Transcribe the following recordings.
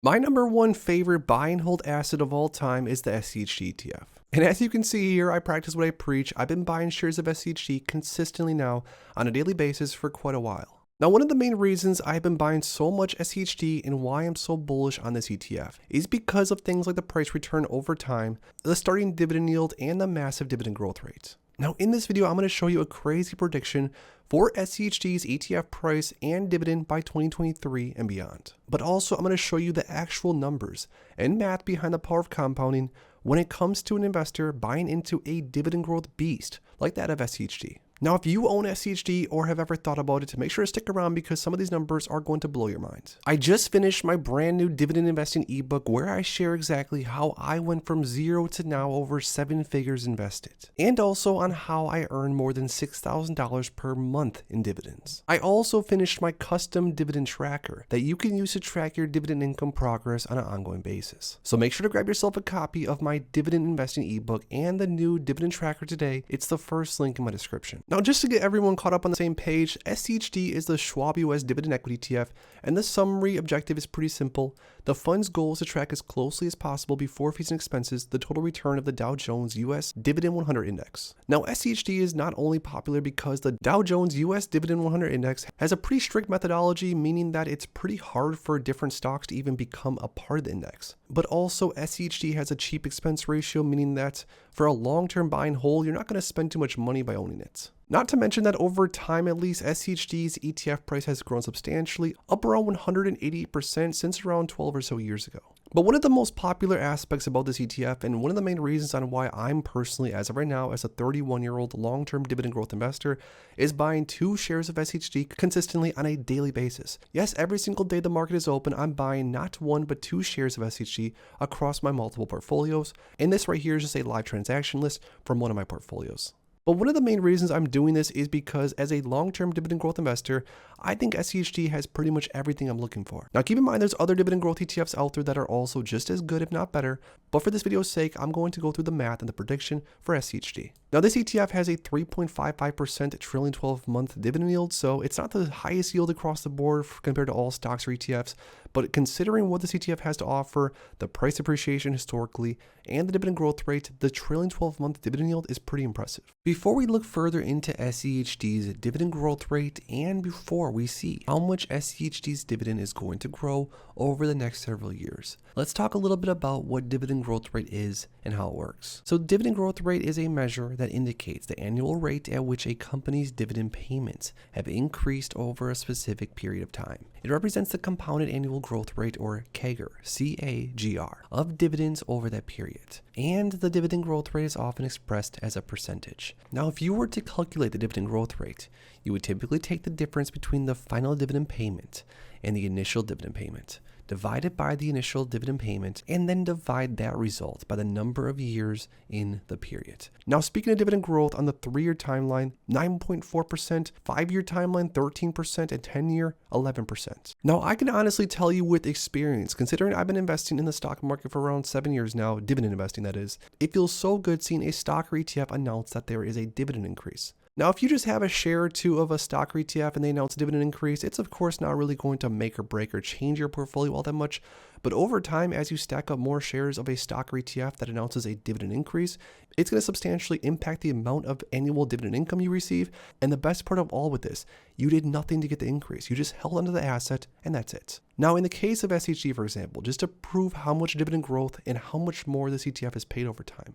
My number one favorite buy and hold asset of all time is the SCHD ETF. And as you can see here, I practice what I preach. I've been buying shares of SCHD consistently now on a daily basis for quite a while. Now, one of the main reasons I've been buying so much SCHD and why I'm so bullish on this ETF is because of things like the price return over time, the starting dividend yield, and the massive dividend growth rate. Now, in this video, I'm going to show you a crazy prediction for SCHD's ETF price and dividend by 2023 and beyond. But also, I'm going to show you the actual numbers and math behind the power of compounding when it comes to an investor buying into a dividend growth beast like that of SCHD. Now, if you own SCHD or have ever thought about it, make sure to stick around because some of these numbers are going to blow your mind. I just finished my brand new dividend investing ebook where I share exactly how I went from zero to now over 7 figures invested, and also on how I earned more than $6,000 per month in dividends. I also finished my custom dividend tracker that you can use to track your dividend income progress on an ongoing basis. So make sure to grab yourself a copy of my dividend investing ebook and the new dividend tracker today. It's the first link in my description. Now, just to get everyone caught up on the same page, SCHD is the Schwab US Dividend Equity ETF, and the summary objective is pretty simple. The fund's goal is to track as closely as possible before fees and expenses the total return of the Dow Jones US Dividend 100 Index. Now, SCHD is not only popular because the Dow Jones US Dividend 100 Index has a pretty strict methodology, meaning that it's pretty hard for different stocks to even become a part of the index. But also, SCHD has a cheap expense ratio, meaning that for a long-term buy and hold, you're not going to spend too much money by owning it. Not to mention that over time, at least, SCHD's ETF price has grown substantially, up around 180% since around 12 or so years ago. But one of the most popular aspects about this ETF, and one of the main reasons on why I'm personally, as of right now, as a 31-year-old long-term dividend growth investor, is buying 2 shares of SCHD consistently on a daily basis. Yes, every single day the market is open, I'm buying not 1 but 2 shares of SCHD across my multiple portfolios. And this right here is just a live transaction list from one of my portfolios. But one of the main reasons I'm doing this is because as a long-term dividend growth investor, I think SCHD has pretty much everything I'm looking for. Now, keep in mind there's other dividend growth ETFs out there that are also just as good, if not better, but for this video's sake, I'm going to go through the math and the prediction for SCHD. Now, this ETF has a 3.55% trailing 12-month dividend yield, so it's not the highest yield across the board compared to all stocks or ETFs, but considering what this ETF has to offer, the price appreciation historically, and the dividend growth rate, the trailing 12-month dividend yield is pretty impressive. Before we look further into SCHD's dividend growth rate, and before we see how much SCHD's dividend is going to grow over the next several years, let's talk a little bit about what dividend growth rate is and how it works. So dividend growth rate is a measure that indicates the annual rate at which a company's dividend payments have increased over a specific period of time. It represents the compounded annual growth rate, or CAGR, C-A-G-R, of dividends over that period. And the dividend growth rate is often expressed as a percentage. Now, if you were to calculate the dividend growth rate, you would typically take the difference between the final dividend payment and the initial dividend payment, divide it by the initial dividend payment, and then divide that result by the number of years in the period. Now, speaking of dividend growth on the 3-year timeline, 9.4%, 5-year timeline, 13%, and 10-year, 11%. Now, I can honestly tell you with experience, considering I've been investing in the stock market for around 7 years now, dividend investing that is, it feels so good seeing a stock or ETF announce that there is a dividend increase. Now, if you just have a share or two of a stock or ETF and they announce a dividend increase, it's of course not really going to make or break or change your portfolio all that much. But over time, as you stack up more shares of a stock or ETF that announces a dividend increase, it's going to substantially impact the amount of annual dividend income you receive. And the best part of all with this, you did nothing to get the increase. You just held onto the asset and that's it. Now, in the case of SCHD, for example, just to prove how much dividend growth and how much more this ETF is paid over time,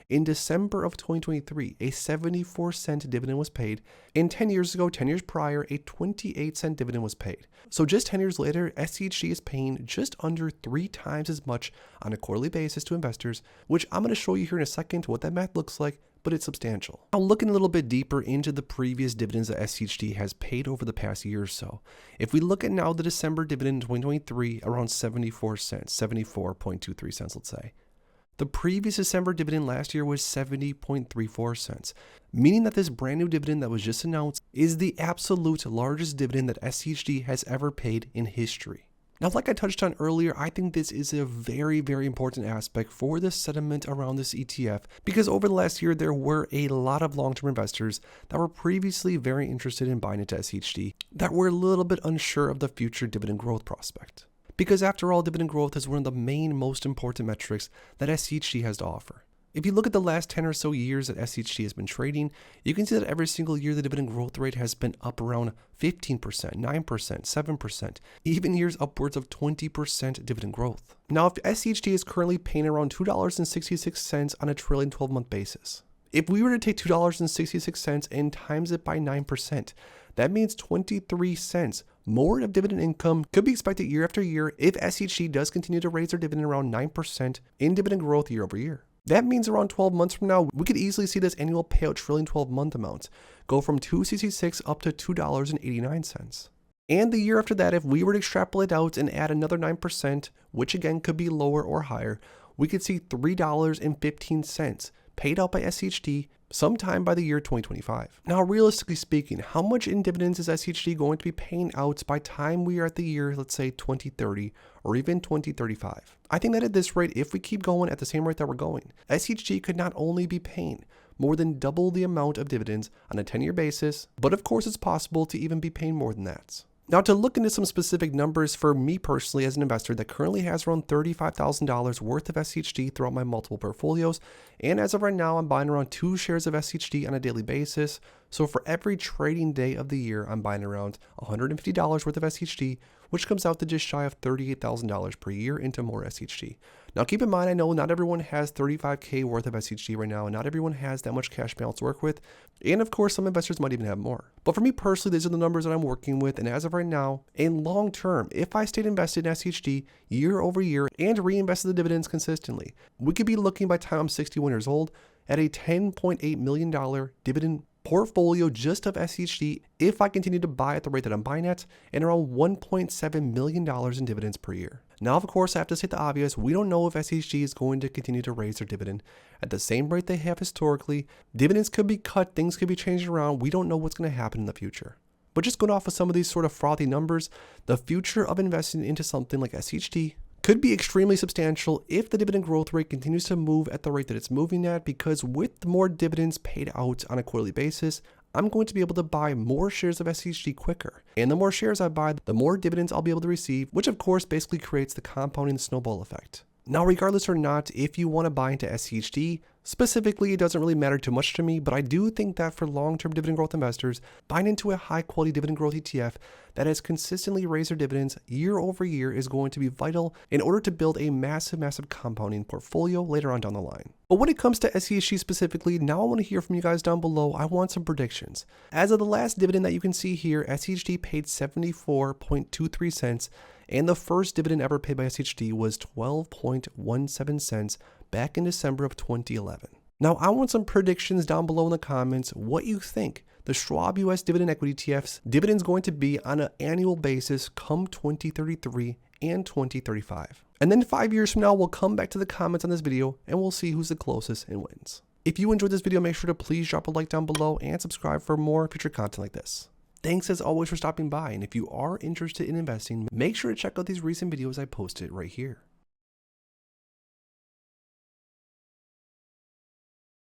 in December of 2023, a 74-cent dividend was paid, and 10 years ago, 10 years prior, a 28-cent dividend was paid. So just 10 years later, SCHD is paying just under 3 times as much on a quarterly basis to investors, which I'm going to show you here in a second what that math looks like, but it's substantial. Now, looking a little bit deeper into the previous dividends that SCHD has paid over the past year or so, if we look at now the December dividend in 2023, around 74 cents, 74.23 cents, let's say. The previous December dividend last year was 70.34 cents, meaning that this brand new dividend that was just announced is the absolute largest dividend that SCHD has ever paid in history. Now, like I touched on earlier, I think this is a very, very important aspect for the sentiment around this ETF because over the last year, there were a lot of long-term investors that were previously very interested in buying into SCHD that were a little bit unsure of the future dividend growth prospect. because after all, dividend growth is one of the most important metrics that SCHD has to offer. If you look at the last 10 or so years that SCHD has been trading, you can see that every single year the dividend growth rate has been up around 15%, 9%, 7%, even years upwards of 20% dividend growth. Now, if SCHD is currently paying around $2.66 on a trailing 12-month basis, if we were to take $2.66 and times it by 9%, that means 23 cents more of dividend income could be expected year after year if SCHD does continue to raise their dividend around 9% in dividend growth year over year. That means around 12 months from now, we could easily see this annual payout trailing 12-month amount go from $2.66 up to $2.89. And the year after that, if we were to extrapolate out and add another 9%, which again could be lower or higher, we could see $3.15 paid out by SCHD sometime by the year 2025. Now, realistically speaking, how much in dividends is SCHD going to be paying out by time we are at the year, let's say 2030 or even 2035? I think that at this rate, if we keep going at the same rate that we're going, SCHD could not only be paying more than double the amount of dividends on a 10-year basis, but of course it's possible to even be paying more than that. Now, to look into some specific numbers for me personally as an investor that currently has around $35,000 worth of SCHD throughout my multiple portfolios, and as of right now, I'm buying around 2 shares of SCHD on a daily basis. So for every trading day of the year, I'm buying around $150 worth of SCHD, which comes out to just shy of $38,000 per year into more SCHD. Now, keep in mind, I know not everyone has $35K worth of SCHD right now, and not everyone has that much cash balance to work with. And of course, some investors might even have more. But for me personally, these are the numbers that I'm working with. And as of right now, in long term, if I stayed invested in SCHD year over year and reinvested the dividends consistently, we could be looking by the time I'm 61 years old at a $10.8 million dividend portfolio just of SCHD if I continue to buy at the rate that I'm buying at, and around $1.7 million in dividends per year. Now, of course, I have to state the obvious. We don't know if SCHD is going to continue to raise their dividend at the same rate they have historically. Dividends could be cut, things could be changed around. We don't know what's going to happen in the future. But just going off of some of these sort of frothy numbers, the future of investing into something like SCHD could be extremely substantial if the dividend growth rate continues to move at the rate that it's moving at, because with more dividends paid out on a quarterly basis, I'm going to be able to buy more shares of SCHD quicker. And the more shares I buy, the more dividends I'll be able to receive, which of course basically creates the compounding snowball effect. Now, regardless or not, if you want to buy into SCHD, specifically, it doesn't really matter too much to me, but I do think that for long-term dividend growth investors, buying into a high-quality dividend growth ETF that has consistently raised their dividends year over year is going to be vital in order to build a massive compounding portfolio later on down the line. But when it comes to SCHD specifically, now I want to hear from you guys down below. I want some predictions. As of the last dividend that you can see here, SCHD paid 74.23 cents, and the first dividend ever paid by SCHD was 12.17 cents back in December of 2011. Now, I want some predictions down below in the comments what you think the Schwab US Dividend Equity ETF's dividends going to be on an annual basis come 2033 and 2035. And then 5 years from now, we'll come back to the comments on this video and we'll see who's the closest and wins. If you enjoyed this video, make sure to please drop a like down below and subscribe for more future content like this. Thanks as always for stopping by, and if you are interested in investing, make sure to check out these recent videos I posted right here.